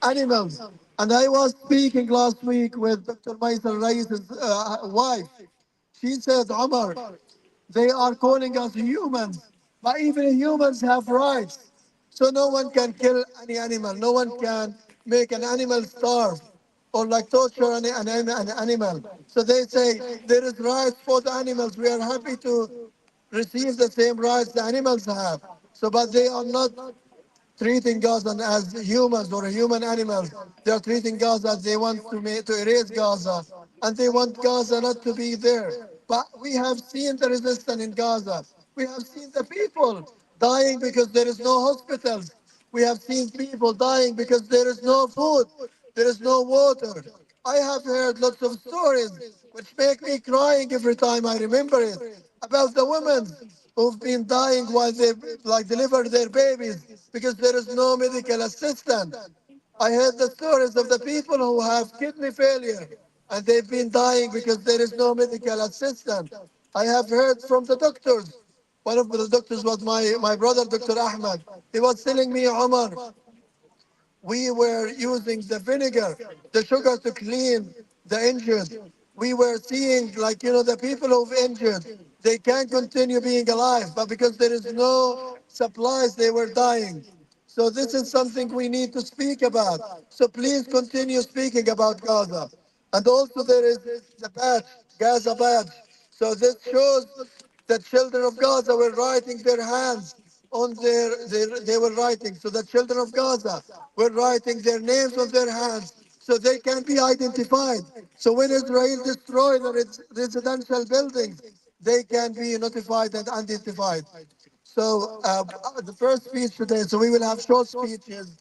animals. And I was speaking last week with Dr. Maisel Rais's wife. She said, Omar, they are calling us humans, but even humans have rights. So no one can kill any animal. No one can make an animal starve or like torture an animal. So they say there is rights for the animals. We are happy to receive the same rights the animals have. So, but they are not treating Gaza as humans or human animals. They are treating Gaza as they want to erase Gaza, and they want Gaza not to be there. But we have seen the resistance in Gaza. We have seen the people dying because there is no hospitals. We have seen people dying because there is no food, there is no water. I have heard lots of stories which make me crying every time I remember it about the women who've been dying while they like deliver their babies because there is no medical assistance. I heard the stories of the people who have kidney failure and they've been dying because there is no medical assistance. I have heard from the doctors. One of the doctors was my brother, Dr. Ahmed. He was telling me, Omar, we were using the vinegar, the sugar to clean the injured. We were seeing, like, the people who've injured, they can't continue being alive, but because there is no supplies, they were dying. So this is something we need to speak about. So please continue speaking about Gaza. And also there is the badge, Gaza badge. So this shows the children of Gaza were writing their hands on they were writing. So the children of Gaza were writing their names on their hands so they can be identified. So when Israel destroys the residential buildings, they can be notified and identified. So the first speech today, so we will have short speeches.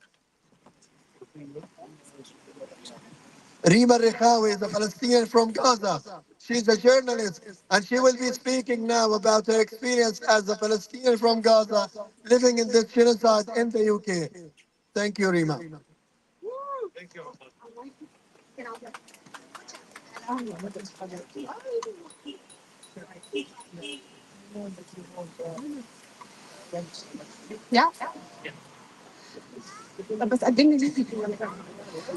Rima Rekhawi is a Palestinian from Gaza. She's a journalist, and she will be speaking now about her experience as a Palestinian from Gaza living in this genocide in the UK. Thank you, Rima. Yeah.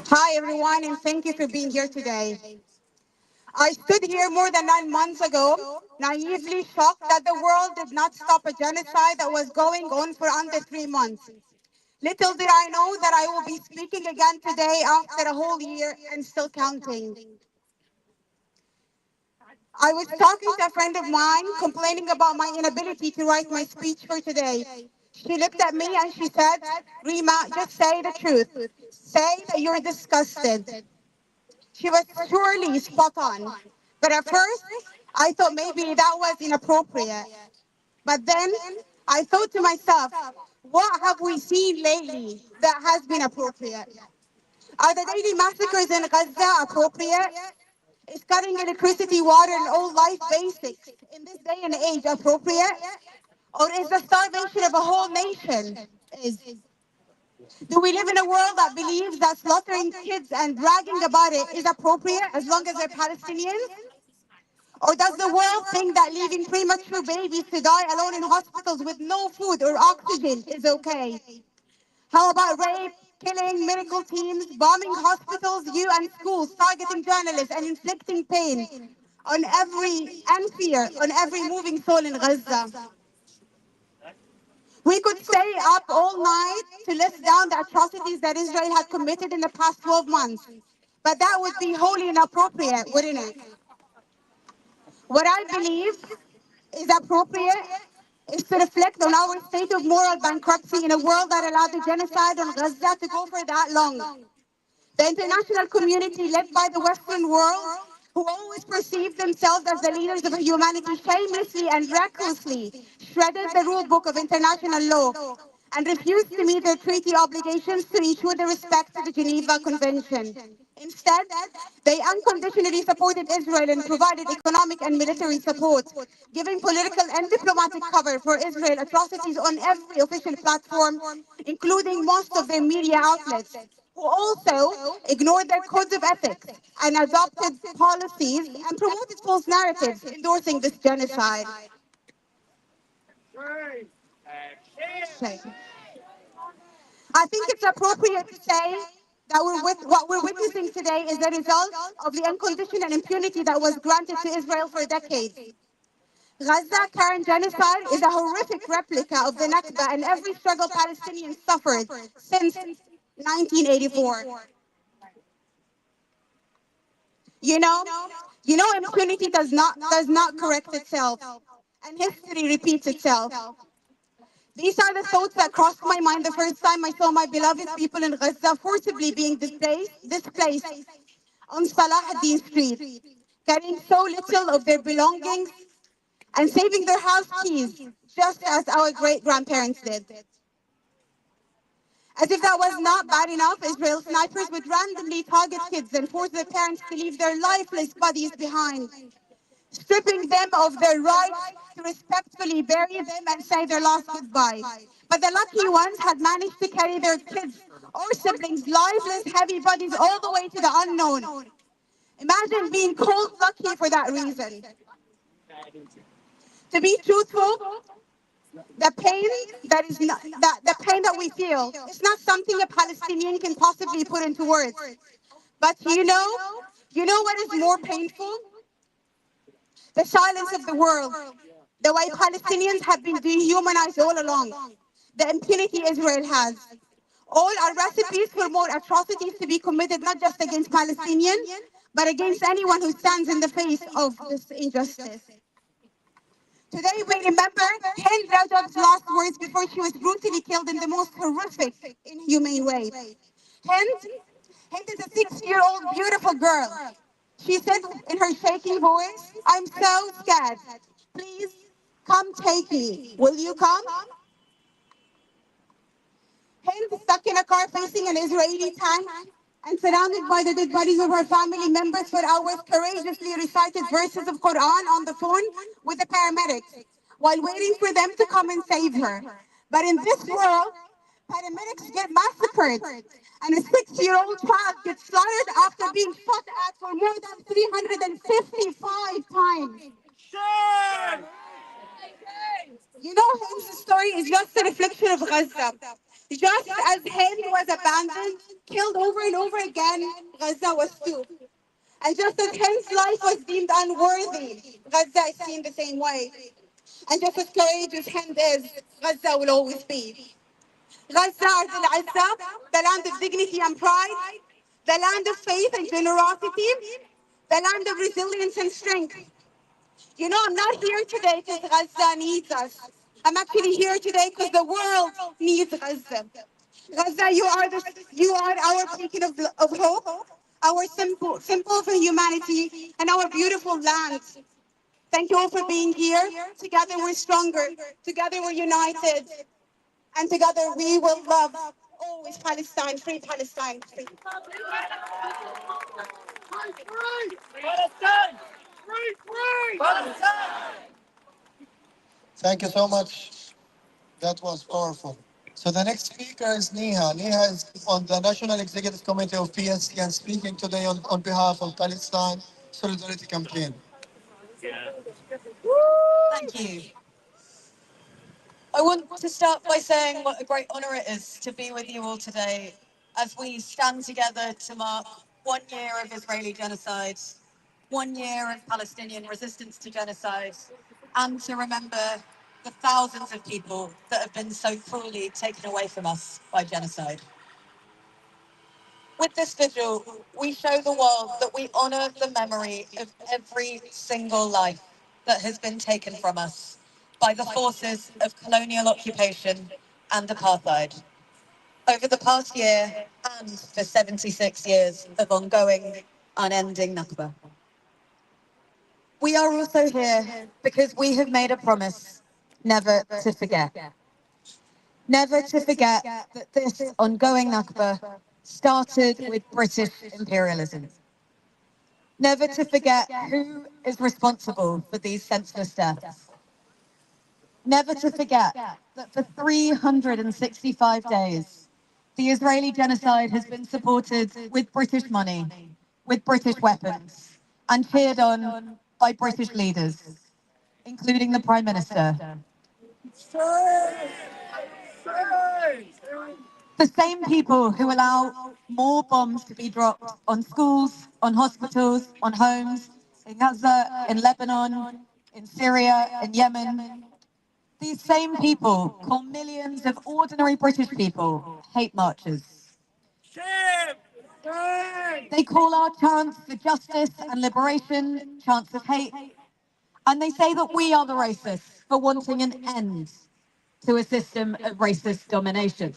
Hi, everyone, and thank you for being here today. I stood here more than 9 months ago, naively shocked that the world did not stop a genocide that was going on for under 3 months. Little did I know that I will be speaking again today after a whole year and still counting. I was talking to a friend of mine complaining about my inability to write my speech for today. She looked at me and she said, Rima, just say the truth. Say that you're disgusted. She was surely spot on. But at first, I thought maybe that was inappropriate. But then I thought to myself, what have we seen lately that has been appropriate? Are the daily massacres in Gaza appropriate? Is cutting electricity, water, and all life basics in this day and age appropriate? Or is the starvation of a whole nation? Is Do we live in a world that believes that slaughtering kids and bragging about it is appropriate as long as they're Palestinians? Or does the world think that leaving premature babies to die alone in hospitals with no food or oxygen is okay? How about rape, killing medical teams, bombing hospitals, UN schools, targeting journalists, and inflicting pain on every and fear on every moving soul in Gaza? We could stay up all night to list down the atrocities that Israel had committed in the past 12 months. But that would be wholly inappropriate, wouldn't it? What I believe is appropriate is to reflect on our state of moral bankruptcy in a world that allowed the genocide on Gaza to go for that long. The international community, led by the Western world, who always perceived themselves as the leaders of humanity, shamelessly and recklessly shredded the rule book of international law and refused to meet their treaty obligations to ensure the respect to the Geneva Convention. Instead, they unconditionally supported Israel and provided economic and military support, giving political and diplomatic cover for Israel atrocities on every official platform, including most of their media outlets, who also ignored their codes of ethics and adopted policies and promoted false narratives endorsing this genocide. I think it's appropriate to say What we're witnessing today is the result of the unconditional impunity that was granted to Israel for decades. Gaza current genocide is a horrific replica of the Nakba and every struggle Palestinians suffered since 1984. You know, impunity does not correct itself, and history repeats itself. These are the thoughts that crossed my mind the first time I saw my beloved people in Gaza forcibly being displaced on Salah ad-Din Street, carrying so little of their belongings and saving their house keys, just as our great-grandparents did. As if that was not bad enough, Israel's snipers would randomly target kids and force their parents to leave their lifeless bodies behind, stripping them of their rights to respectfully bury them and say their last goodbye. But the lucky ones had managed to carry their kids or siblings' lifeless, heavy bodies all the way to the unknown. Imagine being called lucky for that reason. To be truthful, the pain the pain that we feel is not something a Palestinian can possibly put into words. But what is more painful? The silence of the world. The way Palestinians have been dehumanized all along. The impunity Israel has. All are recipes for more atrocities to be committed not just against Palestinians, but against anyone who stands in the face of this injustice. Today we remember Hind Rajab's last words before she was brutally killed in the most horrific, inhumane way. Hind, Hind is a 6-year-old beautiful girl. She said in her shaking voice, "I'm so scared. Please come take me. Will you come?" Hind, stuck in a car facing an Israeli tank and surrounded by the dead bodies of her family members for hours, courageously recited verses of Quran on the phone with the paramedics while waiting for them to come and save her. But in this world, paramedics get massacred, and a 6-year-old child gets slaughtered after being shot at for more than 355 times. Hind's story is just a reflection of Gaza. Just as Hind was abandoned, killed over and over again, Gaza was too. And just as Hind's life was deemed unworthy, Gaza is seen the same way. And just as courageous Hind is, Gaza will always be. Gaza is Al-Azza, the land of dignity and pride, the land of faith and generosity, the land of resilience and strength. I'm not here today because Gaza needs us. I'm actually here today because the world needs Gaza. Gaza, you are our beacon of hope, our symbol for humanity, and our beautiful land. Thank you all for being here. Together we're stronger. Together we're united. And together we will love always Palestine, free Palestine. Free. Thank you so much. That was powerful. So the next speaker is Neha. Neha is on the National Executive Committee of PSC and speaking today on behalf of Palestine Solidarity Campaign. Thank you. I want to start by saying what a great honour it is to be with you all today as we stand together to mark 1 year of Israeli genocide, 1 year of Palestinian resistance to genocide, and to remember the thousands of people that have been so cruelly taken away from us by genocide. With this vigil, we show the world that we honour the memory of every single life that has been taken from us by the forces of colonial occupation and apartheid over the past year and the 76 years of ongoing, unending Nakba. We are also here because we have made a promise never to forget. Never to forget that this ongoing Nakba started with British imperialism. Never to forget who is responsible for these senseless deaths. Never to forget that for 365 days, the Israeli genocide has been supported with British money, with British weapons, and cheered on by British leaders, including the Prime Minister. The same people who allow more bombs to be dropped on schools, on hospitals, on homes, in Gaza, in Lebanon, in Syria, in Yemen. These same people call millions of ordinary British people hate marchers. They call our chants for justice and liberation chants of hate, and they say that we are the racists for wanting an end to a system of racist domination.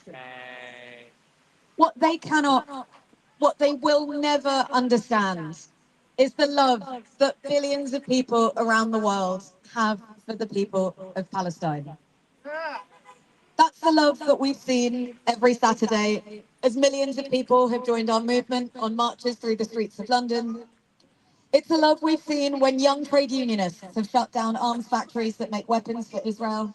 What they cannot, what they will never understand is the love that billions of people around the world have for the people of Palestine. That's the love that we've seen every Saturday as millions of people have joined our movement on marches through the streets of London. It's a love we've seen when young trade unionists have shut down arms factories that make weapons for Israel.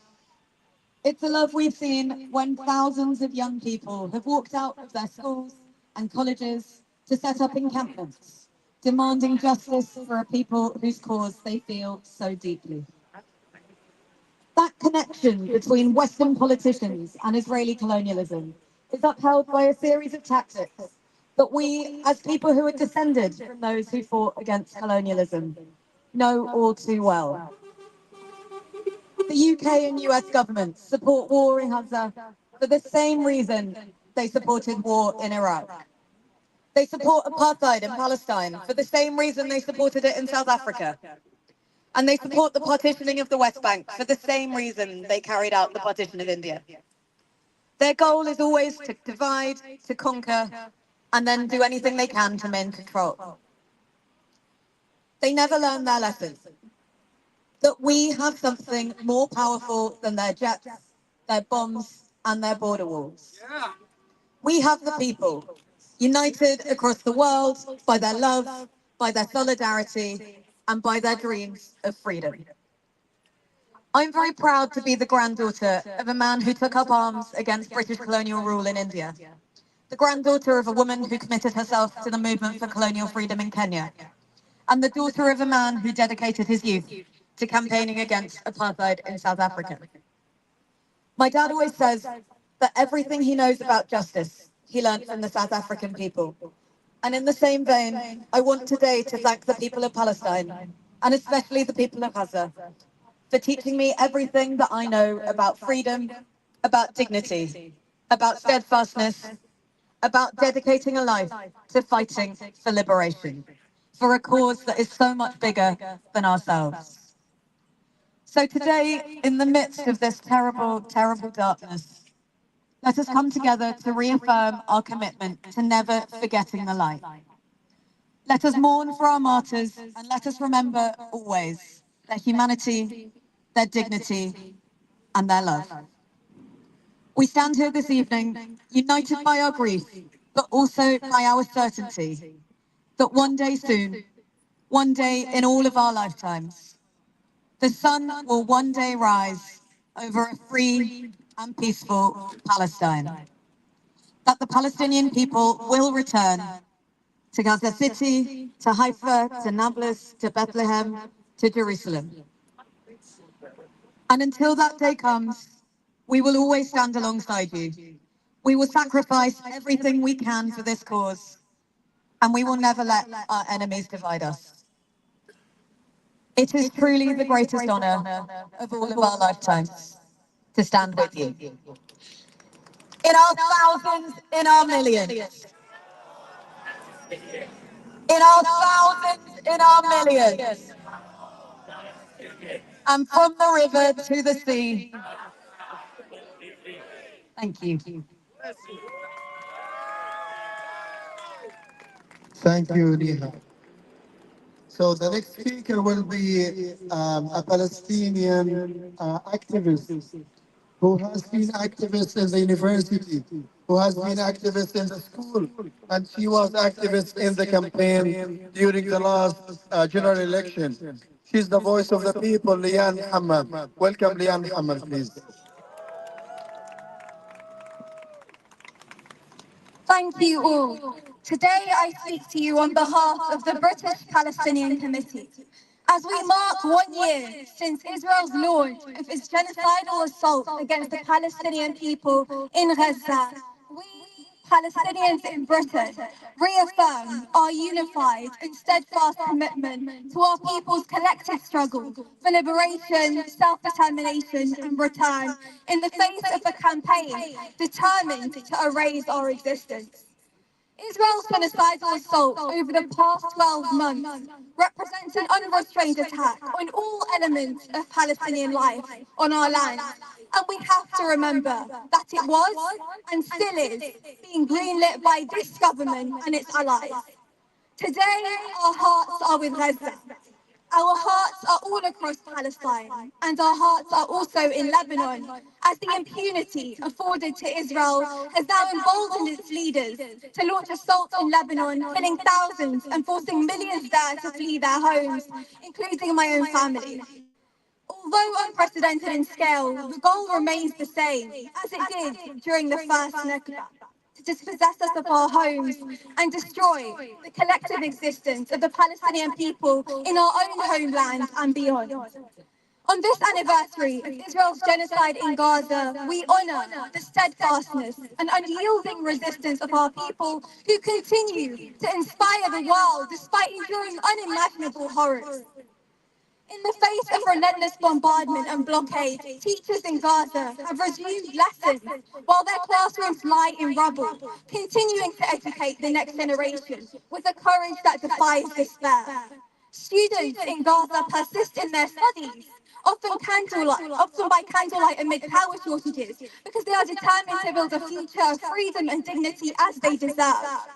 It's a love we've seen when thousands of young people have walked out of their schools and colleges to set up encampments, demanding justice for a people whose cause they feel so deeply. That connection between Western politicians and Israeli colonialism is upheld by a series of tactics that we, as people who are descended from those who fought against colonialism, know all too well. The UK and US governments support war in Gaza for the same reason they supported war in Iraq. They support apartheid in Palestine for the same reason they supported it in South Africa. And they support the partitioning of the West Bank for the same reason they carried out the partition of India. Their goal is always to divide, to conquer, and then do anything they can to maintain control. They never learn their lesson. That we have something more powerful than their jets, their bombs, and their border walls. We have the people, united across the world by their love, by their solidarity, and by their dreams of freedom. I'm very proud to be the granddaughter of a man who took up arms against British colonial rule in India, the granddaughter of a woman who committed herself to the movement for colonial freedom in Kenya, and the daughter of a man who dedicated his youth to campaigning against apartheid in South Africa. My dad always says that everything he knows about justice, he learned from the South African people. And in the same vein, I want today to thank the people of Palestine, and especially the people of Gaza, for teaching me everything that I know about freedom, about dignity, about steadfastness, about dedicating a life to fighting for liberation, for a cause that is so much bigger than ourselves. So today, in the midst of this terrible, terrible darkness, let us come together to reaffirm our commitment to never forgetting the light. Let us mourn for our martyrs and let us remember always their humanity, their dignity, and their love. We stand here this evening, united by our grief, but also by our certainty that one day soon, one day in all of our lifetimes, the sun will one day rise over a free and peaceful Palestine. That the Palestinian people will return to Gaza City, to Haifa, to Nablus, to Bethlehem, to Jerusalem. And until that day comes, we will always stand alongside you. We will sacrifice everything we can for this cause, and we will never let our enemies divide us. It is truly the greatest honor of all of our lifetimes to stand with you. In our thousands, in our millions. In our thousands, in our millions. And from the river to the sea. Thank you. Thank you, Neha. So the next speaker will be a Palestinian activist who has been activist in the university, who has been activist in the school, and she was activist in the campaign during the last general election. She's the voice of the people, Lian Muhammad. Welcome, Lian Muhammad, please. Thank you all. Today I speak to you on behalf of the British Palestinian Committee. As we mark 1 year since Israel's launch of its genocidal assault against the Palestinian people in Gaza, We, Palestinians in Britain, reaffirm our unified and steadfast commitment to our people's collective struggle for liberation, self-determination and return in the face of a campaign determined to erase our existence. Israel's genocidal assault over the past 12 months represents an unrestrained attack on all elements of Palestinian life on our land. And we have to remember that it was and still is being greenlit by this government and its allies. Today, our hearts are with Gaza. Our hearts are all across Palestine, and our hearts are also in Lebanon, as the impunity afforded to Israel has now emboldened its leaders to launch assaults in Lebanon, killing thousands and forcing millions there to flee their homes, including my own family. Although unprecedented in scale, the goal remains the same, as it did during the first Nakba, to dispossess us of our homes and destroy the collective existence of the Palestinian people in our own homeland and beyond. On this anniversary of Israel's genocide in Gaza, we honour the steadfastness and unyielding resistance of our people who continue to inspire the world despite enduring unimaginable horrors. In the face of relentless bombardment and blockade, teachers in Gaza have resumed lessons while their classrooms lie in rubble, continuing to educate the next generation with a courage that defies despair. Students in Gaza persist in their studies, often by candlelight amid power shortages, because they are determined to build a future of freedom and dignity as they deserve.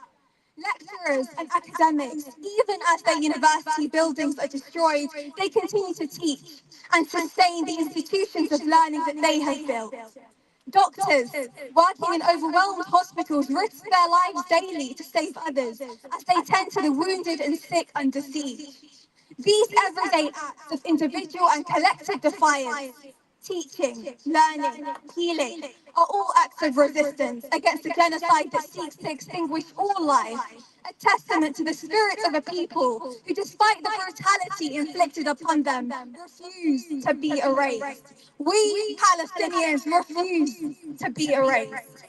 Lecturers and academics, even as their university buildings are destroyed, they continue to teach and sustain the institutions of learning that they have built. Doctors working in overwhelmed hospitals risk their lives daily to save others as they tend to the wounded and sick under siege. These everyday acts of individual and collective defiance, teaching, learning, healing, are all acts of resistance against a genocide that seeks to extinguish all life, a testament to the spirit of a people who, despite the brutality inflicted upon them, refuse to be erased. We Palestinians refuse to be erased.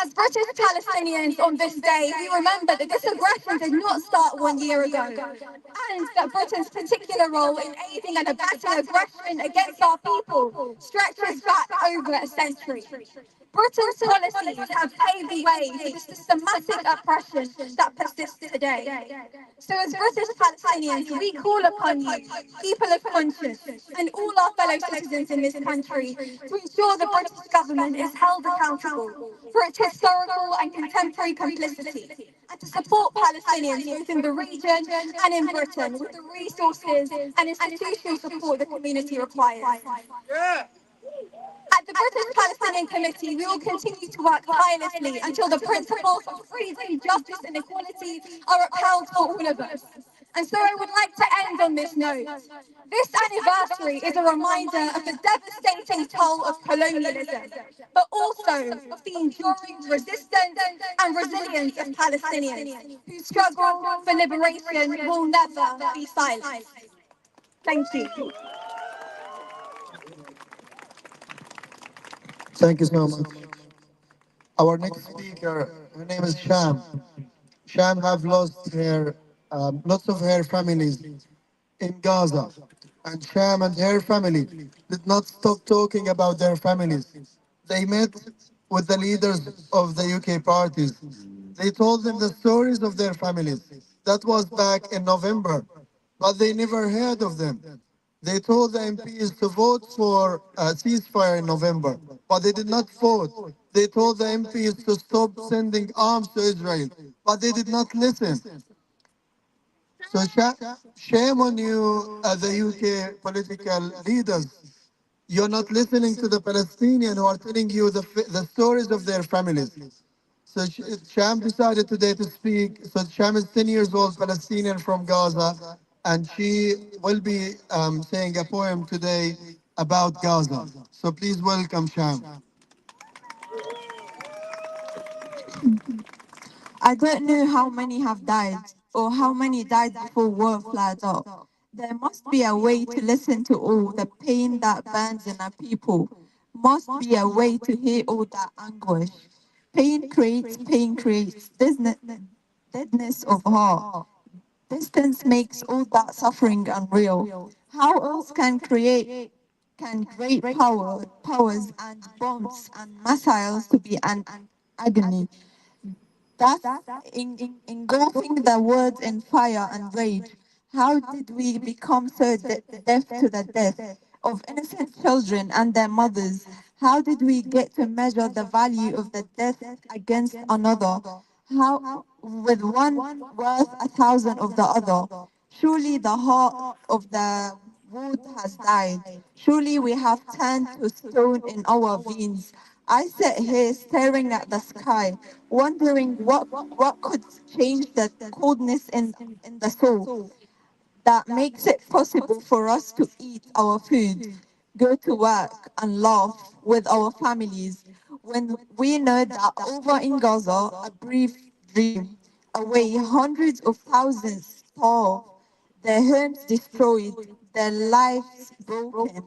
As British Palestinians on this day, we remember that this aggression did not start 1 year ago, and that Britain's particular role in aiding and abetting aggression against our people stretches back over a century. Britain's policies have paved the way for the systematic oppression that persists today. So as British Palestinians, we call upon you, people of conscience, and all our fellow citizens in this country to ensure the British government is held accountable for its historical and contemporary complicity, and to support Palestinians both in the region and in Britain with the resources and institutional support the community requires. At the British Palestinian Committee, we will continue to work tirelessly until the principles of freedom, justice and equality are upheld for all of us. And so I would like to end on this note. This anniversary is a reminder of the devastating toll of colonialism, but also of the enduring resistance and resilience of Palestinians whose struggle for liberation will never be silenced. Thank you. Thank you so much. Our next speaker, her name is Sham. Sham have lost her lots of her families in Gaza, and Sham and her family did not stop talking about their families. They met with the leaders of the UK parties. They told them the stories of their families. That was back in November, but they never heard of them. They told the MPs to vote for a ceasefire in November, but they did not vote. They told the MPs to stop sending arms to Israel, but they did not listen. So shame on you, the UK political leaders. You're not listening to the Palestinians who are telling you the stories of their families. So Sham decided today to speak. So Sham is 10 years old, Palestinian from Gaza, and she will be saying a poem today about Gaza. So please welcome Sham. I don't know how many have died or how many died before war flared up. There must be a way to listen to all the pain that burns in our people. must be a way to heal all that anguish. Pain creates deadness of heart. Distance makes all that suffering unreal. How else can great powers and bombs and missiles to be an agony? Thus, engulfing the words in fire and rage, how did we become so deaf to the death of innocent children and their mothers? How did we get to measure the value of the death against another? How, with one worth a thousand of the other? Surely the heart of the wood has died. Surely we have turned to stone in our veins. I sit here staring at the sky, wondering what could change the coldness in the soul that makes it possible for us to eat our food, go to work, and laugh with our families when we know that over in Gaza, a brief dream away, hundreds of thousands starve, their homes destroyed, their lives broken.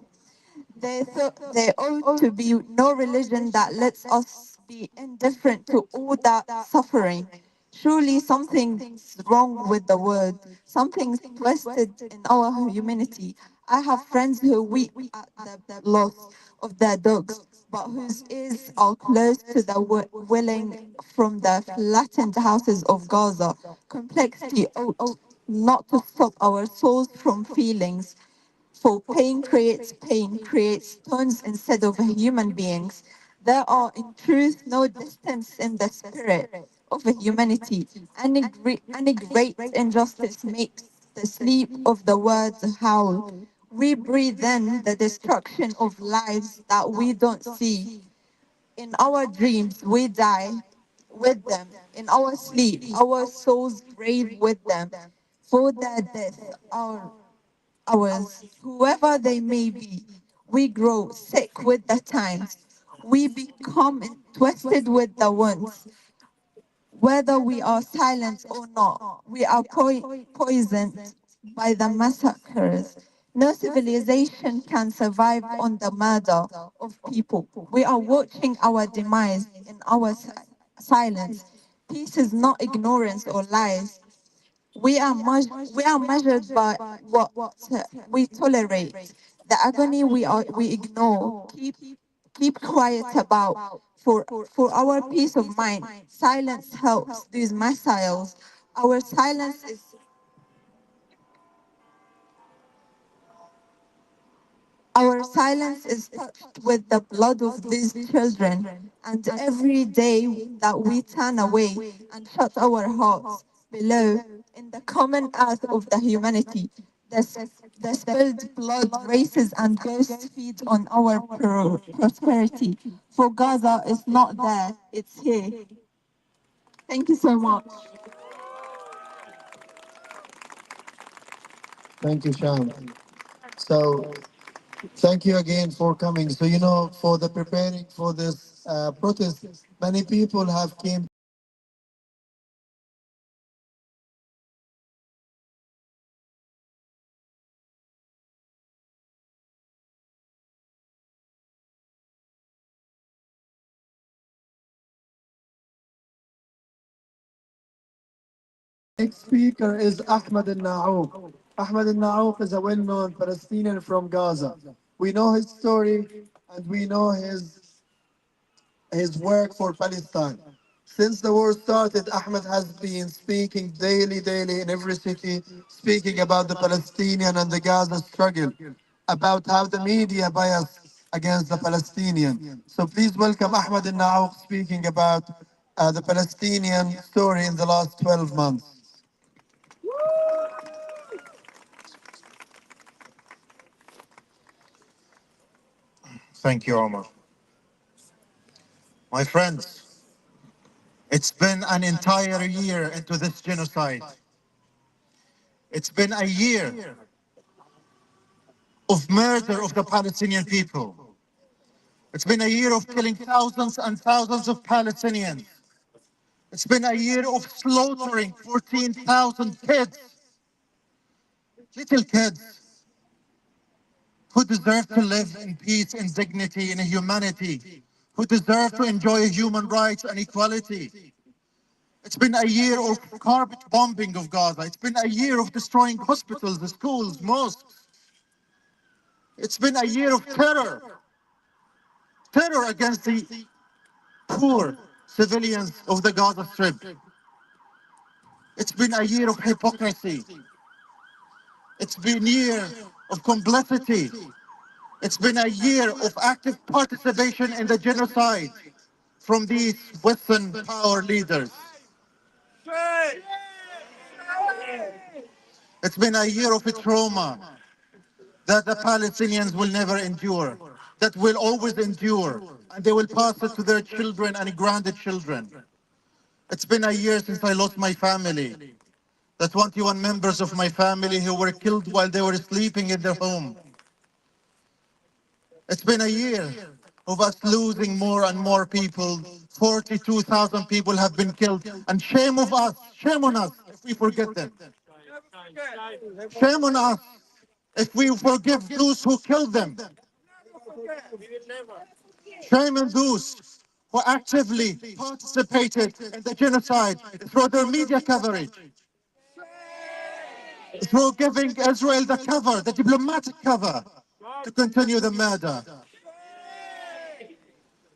There ought to be no religion that lets us be indifferent to all that suffering. Surely something's wrong with the world. Something's twisted in our humanity. I have friends who weep at the loss of their dogs, but whose ears are close to the willing from the flattened houses of Gaza. Complexity ought not to stop our souls from feelings. For pain creates stones instead of human beings. There are in truth no distance in the spirit of humanity. Any great injustice makes the sleep of the words howl. We breathe in the destruction of lives that we don't see. In our dreams, we die with them. In our sleep, our souls brave with them. For their death, ours, whoever they may be. We grow sick with the times. We become twisted with the wounds. Whether we are silent or not, we are poisoned by the massacres. No civilization can survive on the murder of people. We are watching our demise in our silence. Peace is not ignorance or lies. We are measured by what we tolerate. The agony we ignore, keep quiet about. For our peace of mind, silence helps these missiles. Our silence is Our silence is touched with the blood of these children, and every day that we turn away and shut our hearts below in the common earth of the humanity, the, the spilled blood races and ghosts feed on our prosperity. For Gaza is not there, it's here. Thank you so much. Thank you, Sham. So thank you again for coming. So for the preparing for this protest, many people have came Next speaker is Ahmed al-Na'ouq. Ahmed al-Na'ouq is a well-known Palestinian from Gaza. We know his story and we know his work for Palestine. Since the war started, Ahmed has been speaking daily in every city, speaking about the Palestinian and the Gaza struggle, about how the media bias against the Palestinian. So please welcome Ahmed al-Na'ouq speaking about the Palestinian story in the last 12 months. Thank you, Omar. My friends, it's been an entire year into this genocide. It's been a year of murder of the Palestinian people. It's been a year of killing thousands and thousands of Palestinians. It's been a year of slaughtering 14,000 kids, little kids, who deserve to live in peace, in dignity, in humanity, who deserve to enjoy human rights and equality. It's been a year of carpet bombing of Gaza. It's been a year of destroying hospitals, schools, mosques. It's been a year of terror, terror against the poor civilians of the Gaza Strip. It's been a year of hypocrisy. It's been a year of complicity. It's been a year of active participation in the genocide from these Western power leaders. It's been a year of trauma that the Palestinians will never endure, that will always endure, and they will pass it to their children and grandchildren. It's been a year since I lost my family, the 21 members of my family who were killed while they were sleeping in their home. It's been a year of us losing more and more people. 42,000 people have been killed, and shame on us if we forget them. Shame on us if we forgive those who killed them. Shame on those who actively participated in the genocide through their media coverage, through giving Israel the cover, the diplomatic cover, to continue the murder.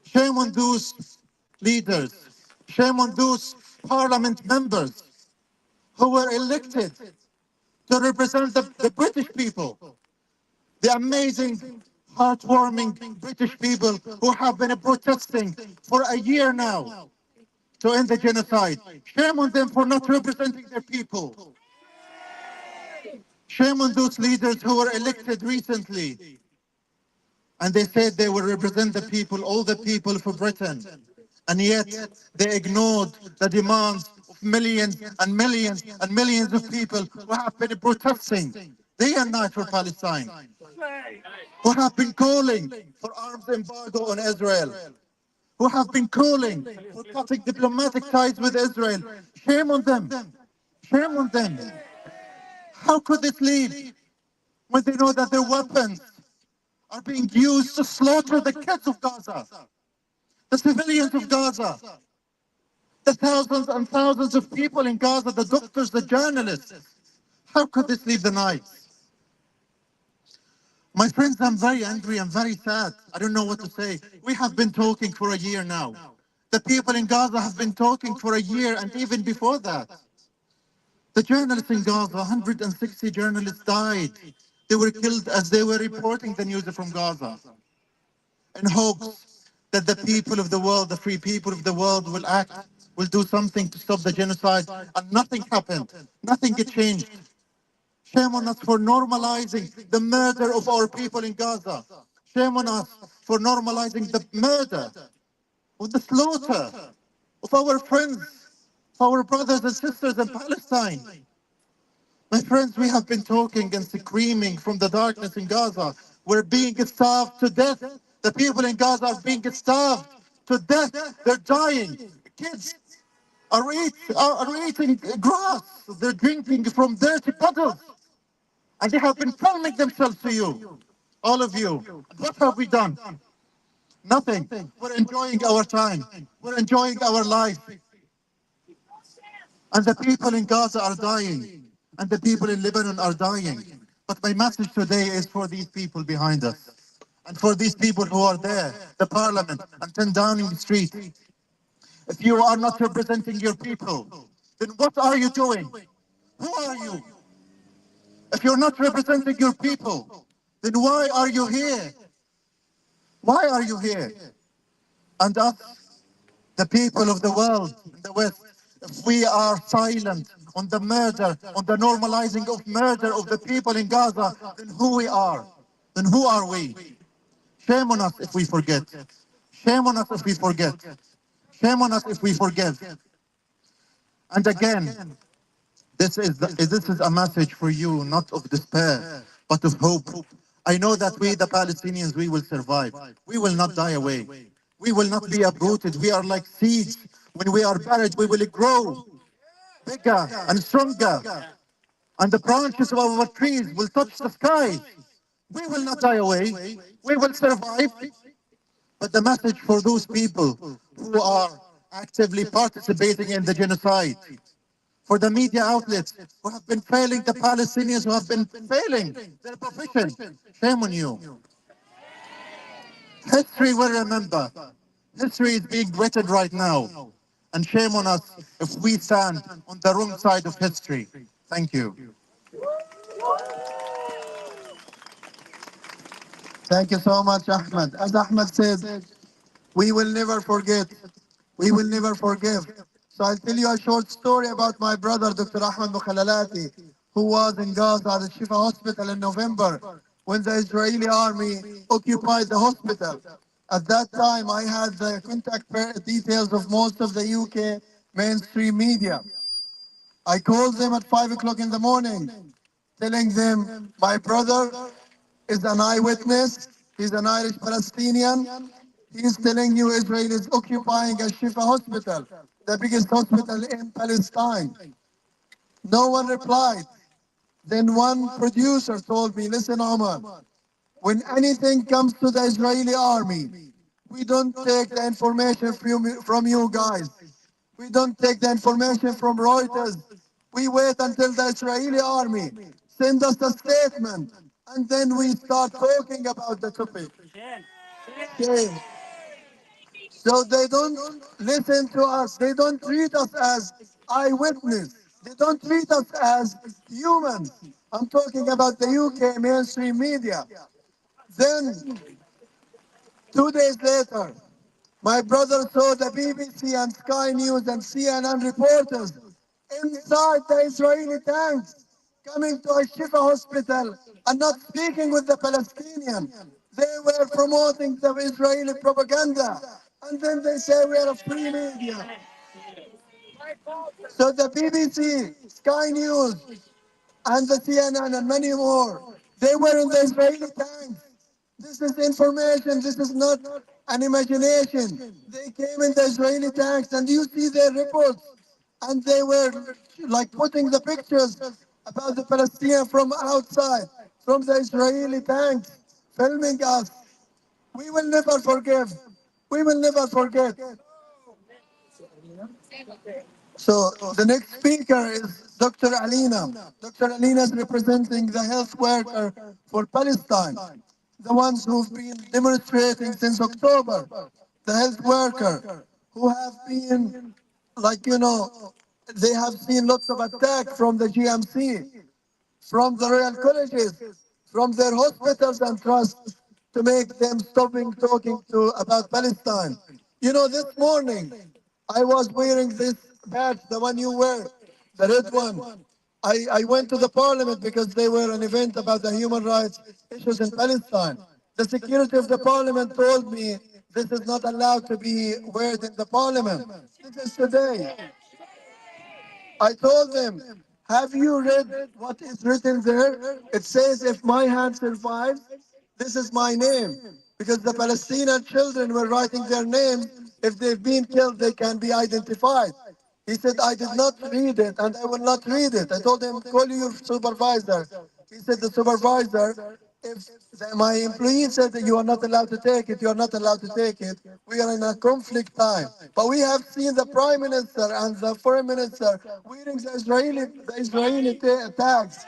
Shame on those leaders. Shame on those parliament members who were elected to represent the British people, the amazing, heartwarming British people who have been protesting for a year now to end the genocide. Shame on them for not representing their people. Shame on those leaders who were elected recently and they said they will represent the people, all the people for Britain. And yet they ignored the demands of millions and millions and millions of people who have been protesting day and night for Palestine, who have been calling for arms embargo on Israel, who have been calling for cutting diplomatic ties with Israel. Shame on them. Shame on them. How could it leave when they know that their weapons are being used to slaughter the kids of Gaza, the civilians of Gaza, the thousands and thousands of people in Gaza, the doctors, the journalists? How could this leave the night? My friends, I'm very angry, I'm very sad. I don't know what to say. We have been talking for a year now. The people in Gaza have been talking for a year and even before that. The journalists in Gaza, 160 journalists died. They were killed as they were reporting the news from Gaza, in hopes that the people of the world, the free people of the world will act, will do something to stop the genocide, and nothing happened. Nothing changed. Shame on us for normalizing the murder of our people in Gaza. Shame on us for normalizing the murder, of the slaughter of our friends, of our brothers and sisters in Palestine. My friends, we have been talking and screaming from the darkness in Gaza. We're being starved to death. The people in Gaza are being starved to death. They're dying. Kids are eating grass. They're drinking from dirty puddles. And they have been filming themselves to you, all of you. And what have we done? Nothing. We're enjoying our time. We're enjoying our life. And the people in Gaza are dying. And the people in Lebanon are dying. But my message today is for these people behind us. And for these people who are there, the parliament, and 10 Downing Street. If you are not representing your people, then what are you doing? Who are you? If you're not representing your people, then why are you here? Why are you here? And us, the people of the world in the West, if we are silent on the murder, on the normalizing of murder of the people in Gaza, then who we are? Then who are we? Shame on us if we forget. Shame on us if we forget. Shame on us if we forgive. And again, this is a message for you, not of despair, but of hope. I know that we, the Palestinians, we will survive. We will not die away. We will not be uprooted. We are like seeds. When we are buried, we will grow bigger and stronger. And the branches of our trees will touch the sky. We will not die away. We will survive. But the message for those people who are actively participating in the genocide, for the media outlets who have been failing the Palestinians, who have been failing their profession, shame on you. History will remember. History is being written right now. And shame on us if we stand on the wrong side of history. Thank you. Thank you so much, Ahmed. As Ahmed said, we will never forget. We will never forgive. So I'll tell you a short story about my brother, Dr. Ahmed Mukhalalati, who was in Gaza at the Shifa hospital in November when the Israeli army occupied the hospital. At that time, I had the contact details of most of the UK mainstream media. I called them at 5 o'clock in the morning, telling them, my brother is an eyewitness. He's an Irish Palestinian. He's telling you Israel is occupying a Shifa hospital, the biggest hospital in Palestine. No one replied. Then one producer told me, listen, Omar, when anything comes to the Israeli army, we don't take the information from you guys. We don't take the information from Reuters. We wait until the Israeli army send us a statement, and then we start talking about the topic. Okay. So they don't listen to us. They don't treat us as eyewitness. They don't treat us as humans. I'm talking about the UK mainstream media. Then 2 days later, my brother saw the BBC and Sky News and CNN reporters inside the Israeli tanks coming to a Shifa hospital and not speaking with the Palestinian. They were promoting the Israeli propaganda. And then they say we are a free media. So the BBC, Sky News, and the CNN and many more, they were in the Israeli tanks. This is information. This is not an imagination. They came in the Israeli tanks, and you see their reports, and they were like putting the pictures about the Palestinians from outside, from the Israeli tanks, filming us. We will never forgive. We will never forget. So the next speaker is Dr. Alina. Dr. Alina is representing the health worker for Palestine, the ones who've been demonstrating since October, the health worker who have been, like, they have seen lots of attack from the GMC, from the royal colleges, from their hospitals and trusts to make them stopping talking to about Palestine. This morning I was wearing this badge, the one you wear, the red one. I went to the parliament because they were an event about the human rights issues in Palestine. The security of the parliament told me this is not allowed to be worn in the parliament. This is today. I told them, have you read what is written there? It says, if my hand survives, this is my name. Because the Palestinian children were writing their names. If they've been killed, they can be identified. He said, I did not read it and I will not read it. I told him, call your supervisor. He said, the supervisor, if my employee said that you are not allowed to take it, you are not allowed to take it. We are in a conflict time. But we have seen the prime minister and the foreign minister wearing the Israeli tags,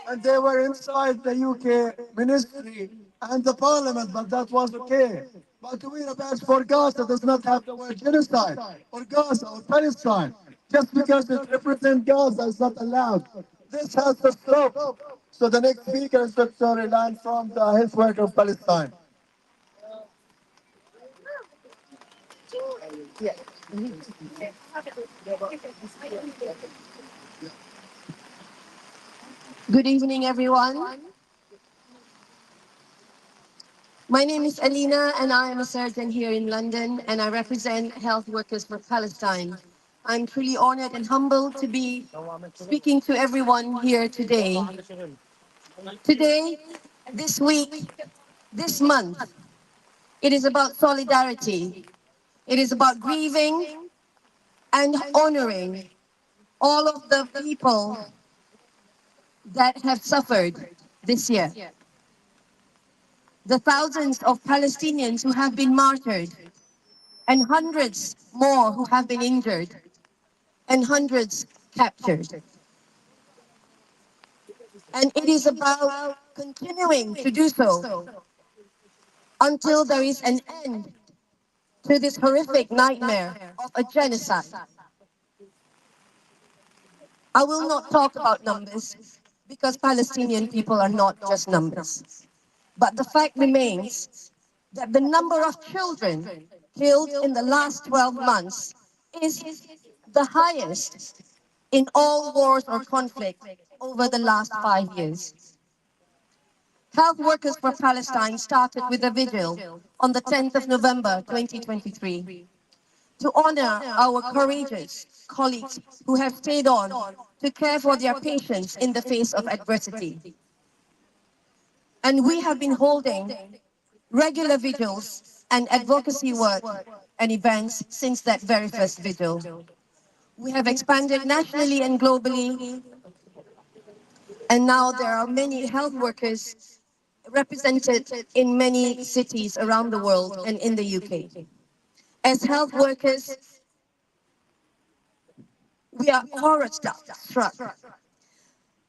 and they were inside the UK ministry and the parliament, but that was okay. But to wear a badge for Gaza does not have the word genocide, or Gaza, or Palestine. Just because it represents Gaza is not allowed. This has to stop. So the next speaker is Dr. Ilan from the Health Worker of Palestine. Good evening, everyone. My name is Alina, and I am a surgeon here in London, and I represent Health Workers for Palestine. I'm truly honored and humbled to be speaking to everyone here today. Today, this week, this month, it is about solidarity. It is about grieving and honoring all of the people that have suffered this year. The thousands of Palestinians who have been martyred, and hundreds more who have been injured, and hundreds captured. And it is about continuing to do so until there is an end to this horrific nightmare of a genocide. I will not talk about numbers because Palestinian people are not just numbers. But the fact remains that the number of children killed in the last 12 months is the highest in all wars or conflict over the last 5 years. Health Workers for Palestine started with a vigil on the 10th of November 2023 to honor our courageous colleagues who have stayed on to care for their patients in the face of adversity. And we have been holding regular vigils and advocacy work and events since that very first vigil. We have expanded nationally and globally, and now there are many health workers represented in many cities around the world and in the UK. As health workers, we are horror-struck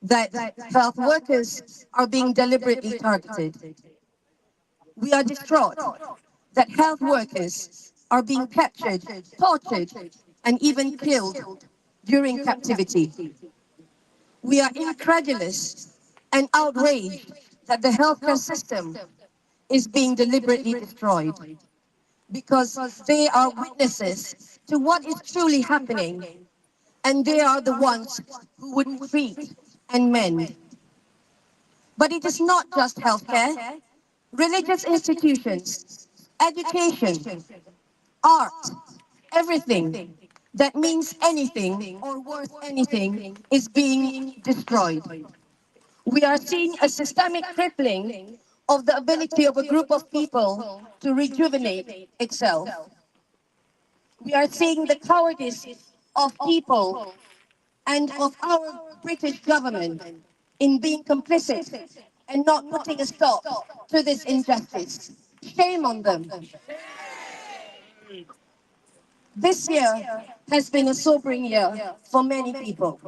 that health workers are being deliberately targeted. We are distraught that health workers are being captured, tortured, and even killed during captivity. We are incredulous and outraged that the healthcare system is being deliberately destroyed because they are witnesses to what is truly happening, and they are the ones who would treat and mend. But it is not just healthcare. Religious institutions, education, art, everything that means anything or worth anything is being destroyed. We are seeing a systemic crippling of the ability of a group of people to rejuvenate itself. We are seeing the cowardice of people and of our British government in being complicit and not putting a stop to this injustice. Shame on them. This year has been a sobering year for many people.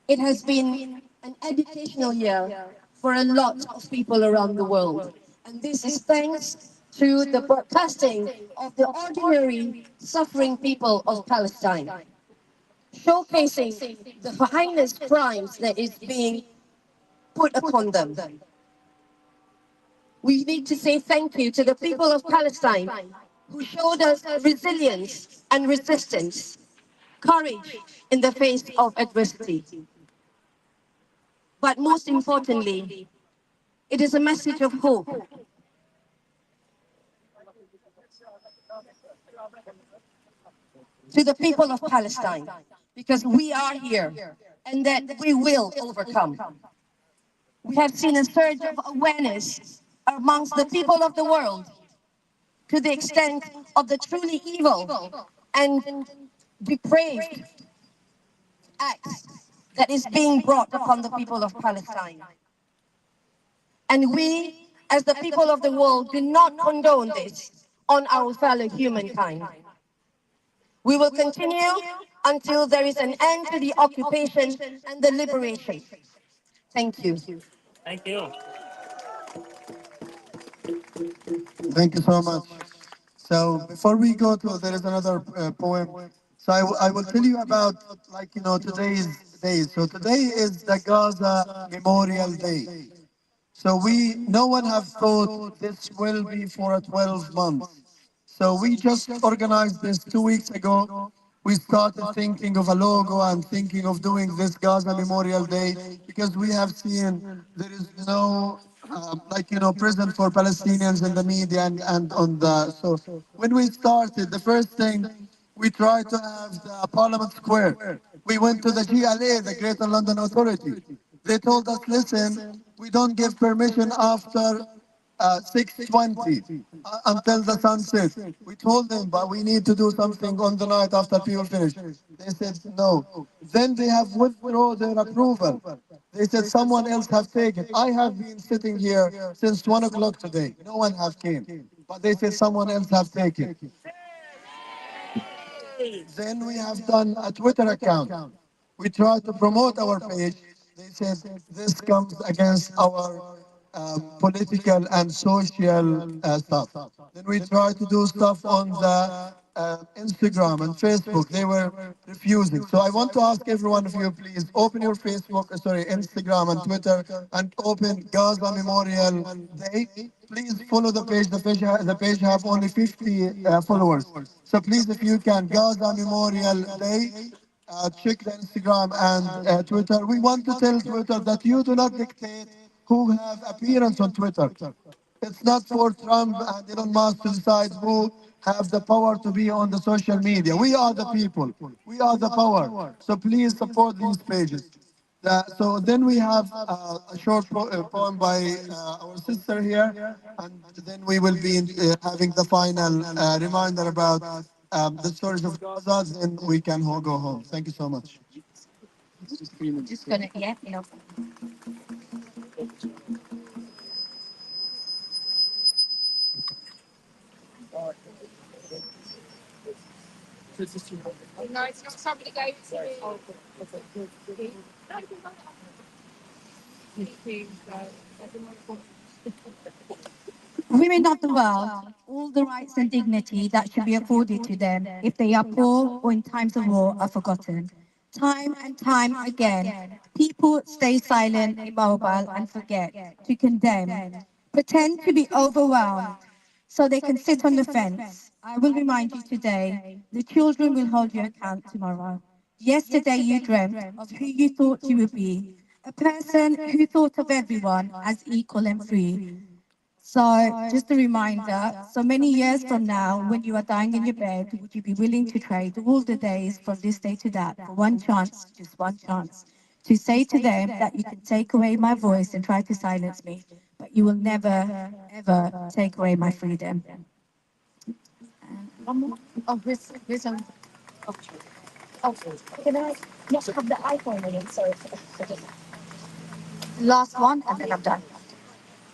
It has been an educational year for a lot of people around the world. And this is thanks to the broadcasting of the ordinary suffering people of Palestine, showcasing the heinous crimes that is being put upon them. We need to say thank you to the people of Palestine who showed us resilience and resistance, courage in the face of adversity. But most importantly, it is a message of hope. To the people of Palestine, because we are here and that we will overcome. We have seen a surge of awareness amongst the people of the world to the extent of the truly evil and depraved acts that is being brought upon the people of Palestine. And we, as the people of the world, do not condone this on our fellow humankind. We will continue until there is an end to the occupation and the liberation. Thank you. Thank you. Thank you so much. So before we go to, there is another poem. So I will tell you about, like, today's day. So today is the Gaza Memorial Day. So no one have thought this will be for a 12 months. So we just organized this 2 weeks ago. We started thinking of a logo and thinking of doing this Gaza Memorial Day because we have seen there is no, prison for Palestinians in the media and on the, so when we started, the first thing, we tried to have the Parliament Square. We went to the GLA, the Greater London Authority. They told us, listen, we don't give permission after 6:20 until the sun sets. We told them, but we need to do something on the night after people finish. They said no. Then they have withdrawn their approval. They said someone else have taken. I have been sitting here since 1 o'clock today. No one have came. But they said someone else have taken. Then we have done a Twitter account. We tried to promote our page. They said this comes against our political and social stuff. Then we tried to do stuff on the Instagram and Facebook. They were refusing. So I want to ask every one of you, please open your Facebook, sorry, Instagram and Twitter, and open Gaza Memorial Day. Please follow the page. The page have only 50 followers. So please, if you can, Gaza Memorial Day. Check the Instagram and Twitter. We want to tell Twitter that you do not dictate who have appearance on Twitter. It's not for Trump and Elon Musk to decide who have the power to be on the social media. We are the people. We are the power. So please support these pages. So then we have a short poem by our sister here, and then we will be having the final reminder about the stories of Gaza. Then we can all go home. Thank you so much. Just gonna, yeah, you know. Women of the world, all the rights and dignity that should be afforded to them if they are poor or in times of war are forgotten. Time and time again, people stay silent, immobile, and forget to condemn, pretend to be overwhelmed so they can sit on the fence. I will remind you today, the children will hold you account tomorrow. Yesterday you dreamt of who you thought you would be, a person who thought of everyone as equal and free. So, just a reminder, so many years from now, when you are dying in your bed, would you be willing to trade all the days from this day to that for one chance, just one chance, to say to them that you can take away my voice and try to silence me, but you will never, ever take away my freedom? One more. Oh, here's oh, oh, can I not have the iPhone in it? Sorry. Last one, and then I'm done.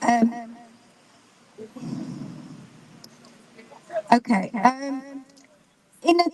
Um, okay. In a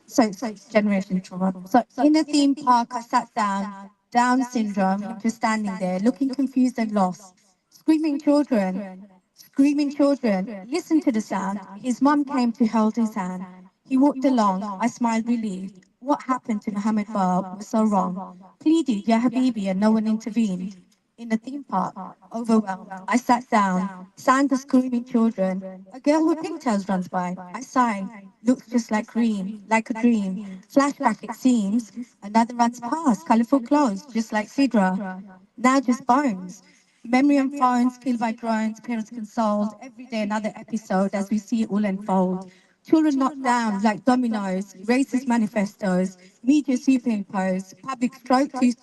so generation trauma. So in a theme park, I sat down, Down syndrome, just standing there, looking confused and lost, screaming children, screaming children. Listen to the sound. His mum came to hold his hand. He walked along. I smiled relieved. What happened to Mohammed Bar was so wrong. Pleaded, Ya Habibi, and no one intervened. In the theme park, overwhelmed, I sat down, sang the screaming children. A girl with pigtails runs by. I sigh, looks just like green, like a dream. Flashback, it seems. Another runs past, colourful clothes, just like Sidra. Now just bones. Memory on phones, killed by drones, parents consoled. Every day another episode as we see it all unfold. Children knocked down like dominoes, racist manifestos, media superimposed, public stroke, truth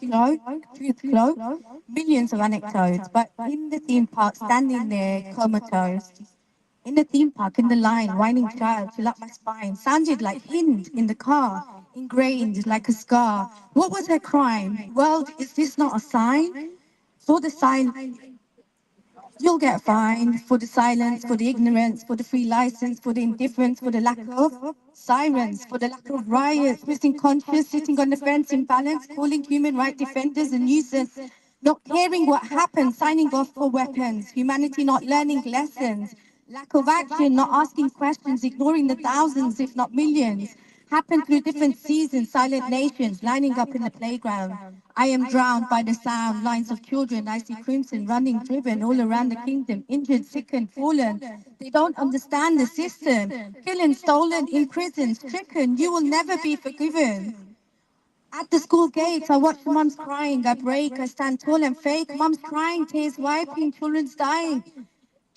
slow, millions of anecdotes. But in the theme park, standing there, comatose, in the theme park, in the line, whining child, chill up my spine, sounded like Hind in the car, ingrained like a scar. What was her crime? World, is this not a sign? For the sign, you'll get fined for the silence, for the ignorance, for the free license, for the indifference, for the lack of sirens, for the lack of riots, missing conscious, sitting on the fence in balance, calling human rights defenders a nuisance, not caring what happened, signing off for weapons, humanity not learning lessons, lack of action, not asking questions, ignoring the thousands, if not millions, happened through different seasons, silent nations lining up in the playground. I am drowned by the sound, lines of children, I see crimson running, driven all around the kingdom, injured, sickened, fallen. They don't understand the system, killing, stolen, imprisoned, stricken. You will never be forgiven. At the school gates, I watch mums crying. I break, I stand tall and fake. Mums crying, tears wiping, children's dying.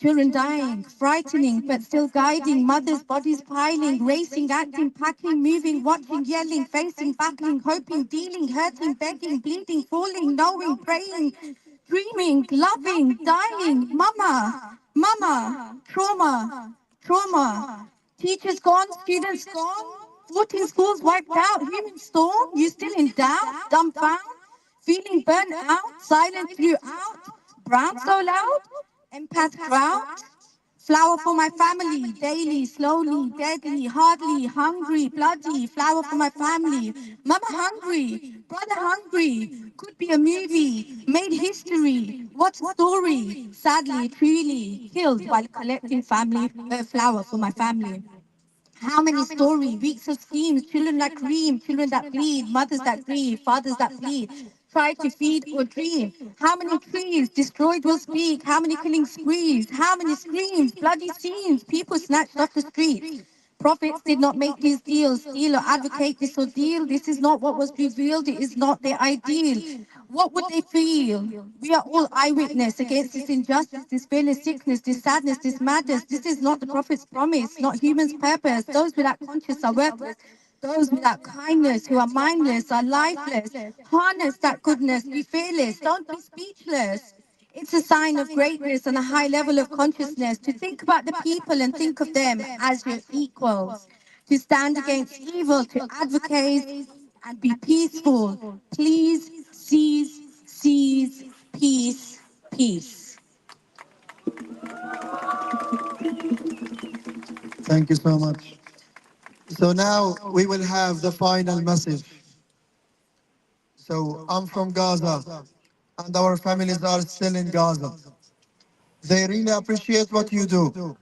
Children dying, frightening, but still guiding, mothers' bodies piling, racing, acting, packing, moving, watching, yelling, facing, battling, hoping, dealing, hurting, begging, bleeding, falling, knowing, praying, dreaming, loving, dying. Mama, Mama, trauma, trauma. Teachers gone, students gone, 14 schools wiped out, human storm, you still in doubt, dumbfound, feeling burnt out, silent throughout, brown so loud, empath crowd. Flower for my family, daily, slowly, deadly, hardly, hungry, bloody. Flower for my family. Mama hungry, brother hungry. Could be a movie, made history. What story? Sadly, truly, killed while collecting family flower for my family. How many stories, weeks of schemes, children that cream, children that bleed, mothers that grieve, fathers that bleed, try to feed or dream. How many trees destroyed will speak? How many killing sprees? How many screams, bloody scenes, people snatched off the streets? Prophets did not make these deals, steal or advocate this ordeal. This is not what was revealed. It is not their ideal. What would they feel? We are all eyewitness against this injustice, this fearless sickness, this sadness, this madness. This is not the prophet's promise, not human's purpose. Those without conscience are worthless. Those without kindness, who are mindless, are lifeless. Harness that goodness, be fearless, don't be speechless. It's a sign of greatness and a high level of consciousness to think about the people and think of them as your equals, to stand against evil, to advocate and be peaceful. Please seize, seize, peace, peace. Thank you so much. So now we will have the final message. So I'm from Gaza, and our families are still in Gaza. They really appreciate what you do.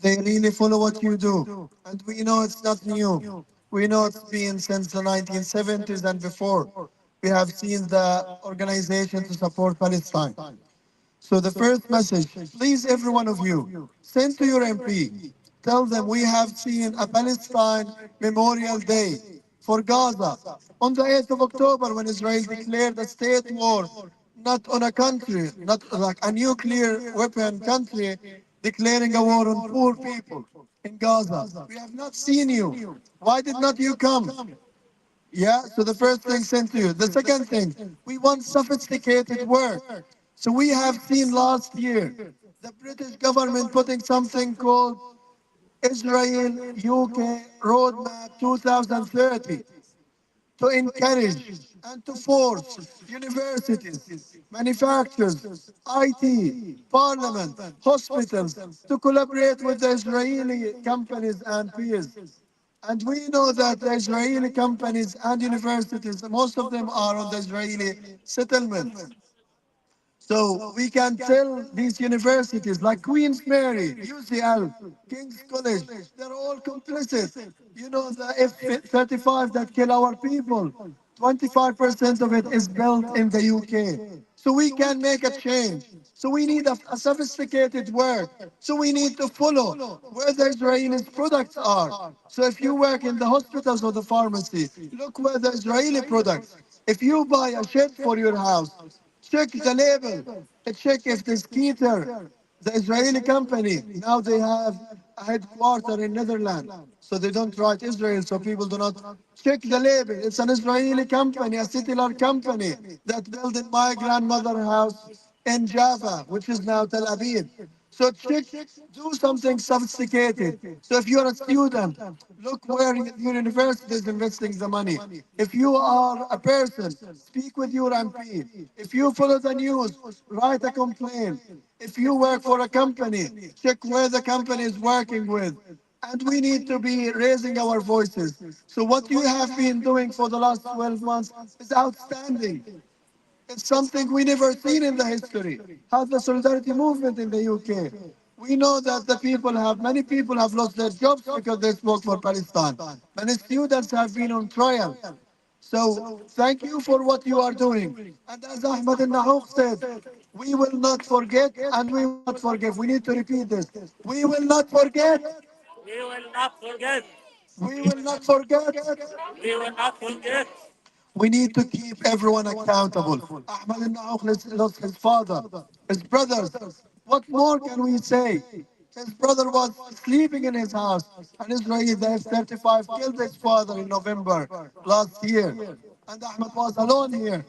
They really follow what you do. And we know it's not new. We know it's been since the 1970s and before. We have seen the organization to support Palestine. So the first message, please every one of you, send to your MP, tell them we have seen a Palestine Memorial Day for Gaza on the 8th of October when Israel declared a state war, not on a country, not like a nuclear weapon country, declaring a war on poor people in Gaza. We have not seen you. Why did not you come? Yeah, so the first thing sent to you. The second thing, we want sophisticated work. So we have seen last year the British government putting something called Israel UK Roadmap 2030 to encourage and to force universities, manufacturers, IT, parliament, hospitals to collaborate with the Israeli companies and peers. And we know that the Israeli companies and universities, most of them are on the Israeli settlement. So we can tell these universities like Queen's Mary, UCL, King's College, they're all complicit. You know, the F-35 that kill our people, 25% of it is built in the UK. So we can make a change. So we need a sophisticated work. So we need to follow where the Israeli products are. So if you work in the hospitals or the pharmacy, look where the Israeli products. If you buy a shed for your house, check the label. Check if the Skeeter, the Israeli company, now they have a headquarter in Netherlands. So they don't write Israel, so people do not check the label. It's an Israeli company, a settler company that built in my grandmother's house in Java, which is now Tel Aviv. So check, do something sophisticated. So if you're a student, look where your university is investing the money. If you are a person, speak with your MP. If you follow the news, write a complaint. If you work for a company, check where the company is working with. And we need to be raising our voices. So what you have been doing for the last 12 months is outstanding. It's something we never seen in the history. Have the solidarity movement in the UK. We know that many people have lost their jobs because they spoke for Palestine. Many students have been on trial. So thank you for what you are doing. And as Ahmed al said, we will not forget and we will not forgive. We need to repeat this. We will not forget. We will not forget. We will not forget. We will not forget. We need to keep everyone accountable. Ahmed al lost his father, his brothers. What more can we say? His brother was sleeping in his house, and Israeli, the F-35 killed his father in November last year. And Ahmed was alone here,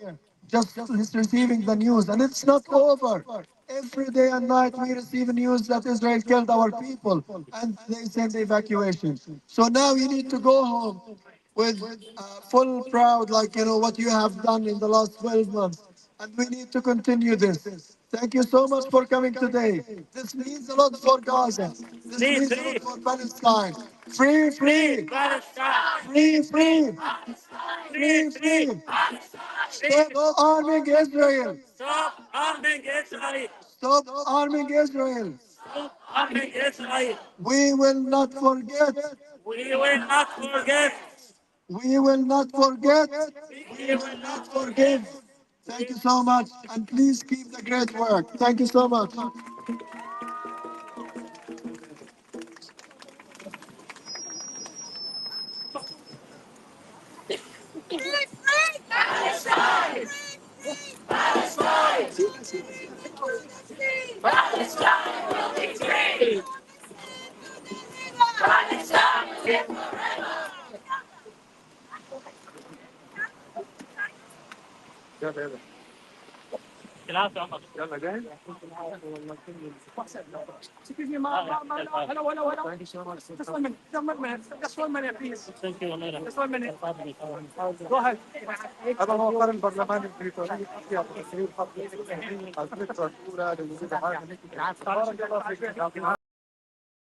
just receiving the news. And it's not over. Every day and night we receive news that Israel killed our people and they send evacuation. So now you need to go home with full proud, like you know what you have done in the last 12 months. And we need to continue this. Thank you so much for coming today. This means a lot for Gaza. This means a lot for Palestine. Free, free, free, free, free, free. Stop arming Israel. Stop arming Israel. Stop arming Israel. Stop arming Israel. We will not forget. We will not forget. We will not forget. We will not forgive. Thank you so much. And please keep the great work. Thank you so much. هذا مؤخرا البرلمان البريطاني الذكرى الأولى لوجود عالم. بارك الله فيك.